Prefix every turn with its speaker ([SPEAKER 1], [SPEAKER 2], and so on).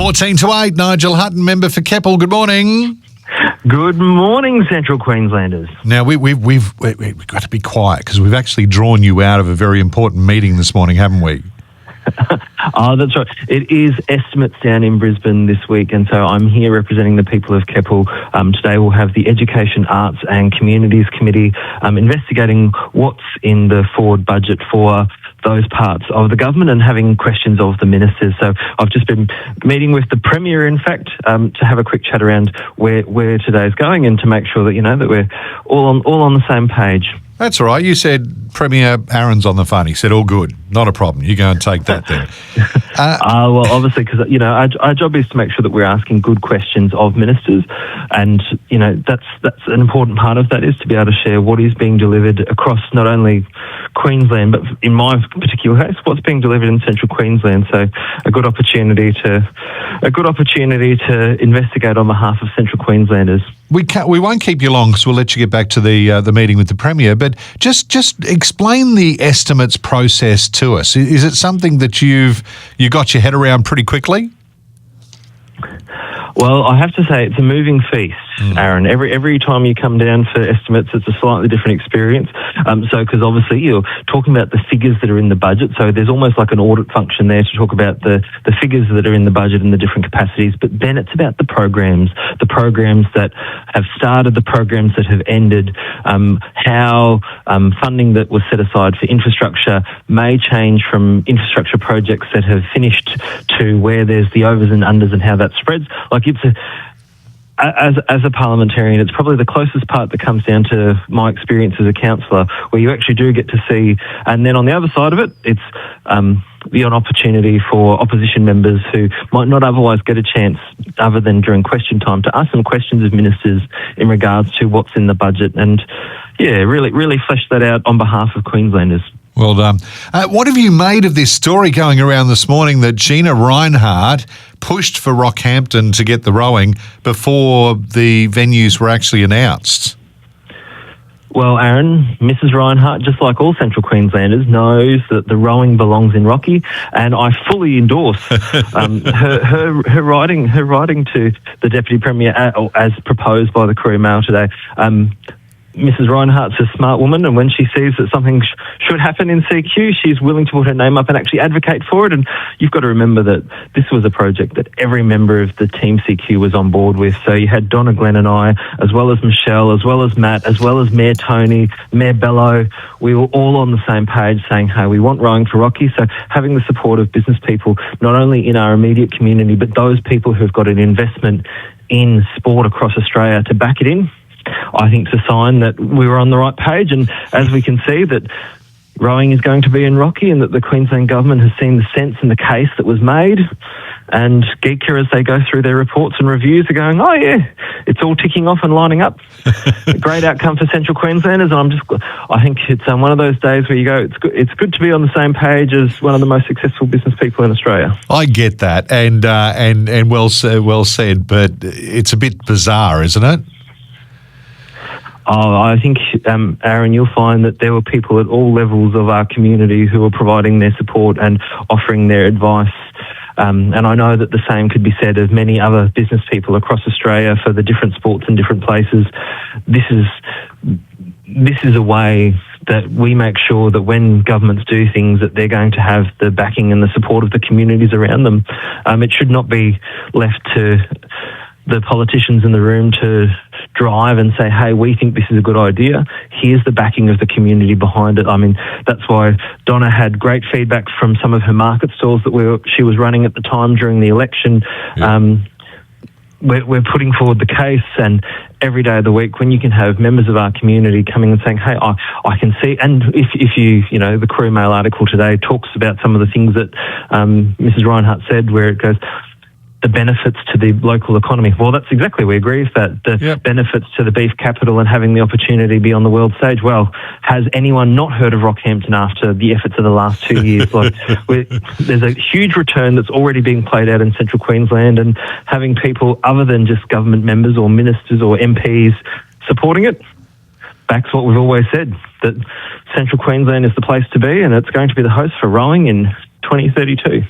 [SPEAKER 1] 14 to 8, Nigel Hutton, member for Keppel. Good morning.
[SPEAKER 2] Good morning, Central Queenslanders.
[SPEAKER 1] Now, we've got to be quiet because we've actually drawn you out of a very important meeting this morning, haven't we?
[SPEAKER 2] Oh, that's right. It is estimates down in Brisbane this week, and so I'm here representing the people of Keppel. Today we'll have the Education, Arts and Communities Committee investigating what's in the forward budget for those parts of the government and having questions of the ministers. So I've just been meeting with the Premier, in fact, to have a quick chat around where today's going and to make sure that, you know, that we're all on the same page.
[SPEAKER 1] That's all right. You said Premier Aaron's on the phone. He said, all good. Not a problem. You go and take that then.
[SPEAKER 2] Well, obviously, because, you know, our job is to make sure that we're asking good questions of ministers. And, you know, that's an important part of that, is to be able to share what is being delivered across not only Queensland, but in my particular case, what's being delivered in Central Queensland. So a good opportunity to investigate on behalf of Central Queenslanders.
[SPEAKER 1] We won't keep you long because we'll let you get back to the meeting with the Premier, but just explain the estimates process to us. Is it something that you got your head around pretty quickly?
[SPEAKER 2] Well, I have to say it's a moving feast, Aaron. Every time you come down for estimates, it's a slightly different experience. Because obviously you're talking about the figures that are in the budget, so there's almost like an audit function there to talk about the figures that are in the budget and the different capacities. But then it's about the programs that have started, the programs that have ended, how funding that was set aside for infrastructure may change from infrastructure projects that have finished to where there's the overs and unders and how that spreads. Like, as a parliamentarian, it's probably the closest part that comes down to my experience as a councillor, where you actually do get to see. And then on the other side of it, it's the opportunity for opposition members who might not otherwise get a chance, other than during question time, to ask some questions of ministers in regards to what's in the budget. And yeah, really flesh that out on behalf of Queenslanders.
[SPEAKER 1] Well done. What have you made of this story going around this morning that Gina Rinehart pushed for Rockhampton to get the rowing before the venues were actually announced?
[SPEAKER 2] Well, Aaron, Mrs. Rinehart, just like all Central Queenslanders, knows that the rowing belongs in Rocky, and I fully endorse her writing to the Deputy Premier as proposed by the Courier Mail today. Mrs. Rinehart's a smart woman, and when she sees that something should happen in CQ, she's willing to put her name up and actually advocate for it. And you've got to remember that this was a project that every member of the Team CQ was on board with. So you had Donna, Glenn and I, as well as Michelle, as well as Matt, as well as Mayor Tony, Mayor Bello. We were all on the same page saying, hey, we want rowing for Rocky. So having the support of business people, not only in our immediate community, but those people who've got an investment in sport across Australia to back it in, I think it's a sign that we were on the right page. And as we can see, that rowing is going to be in Rocky, and that the Queensland government has seen the sense in the case that was made. And Geeka, as they go through their reports and reviews, are going, oh yeah, it's all ticking off and lining up. A great outcome for Central Queenslanders. And I think it's one of those days where you go, it's good to be on the same page as one of the most successful business people in Australia.
[SPEAKER 1] I get that, and well said, but it's a bit bizarre, isn't it?
[SPEAKER 2] Oh, I think, Aaron, you'll find that there were people at all levels of our community who were providing their support and offering their advice. And I know that the same could be said of many other business people across Australia for the different sports in different places. This is a way that we make sure that when governments do things, that they're going to have the backing and the support of the communities around them. It should not be left to the politicians in the room to drive and say, hey, we think this is a good idea. Here's the backing of the community behind it. I mean, that's why Donna had great feedback from some of her market stalls that she was running at the time during the election. Yeah. We're putting forward the case, and every day of the week, when you can have members of our community coming and saying, hey, I can see, and if you know, the Courier Mail article today talks about some of the things that Mrs. Rinehart said, where it goes, the benefits to the local economy. Well, that's exactly, we agree with that. The benefits to the beef capital and having the opportunity to be on the world stage. Well, has anyone not heard of Rockhampton after the efforts of the last 2 years? Like, there's a huge return that's already being played out in Central Queensland, and having people other than just government members or ministers or MPs supporting it backs what we've always said, that Central Queensland is the place to be, and it's going to be the host for rowing in 2032.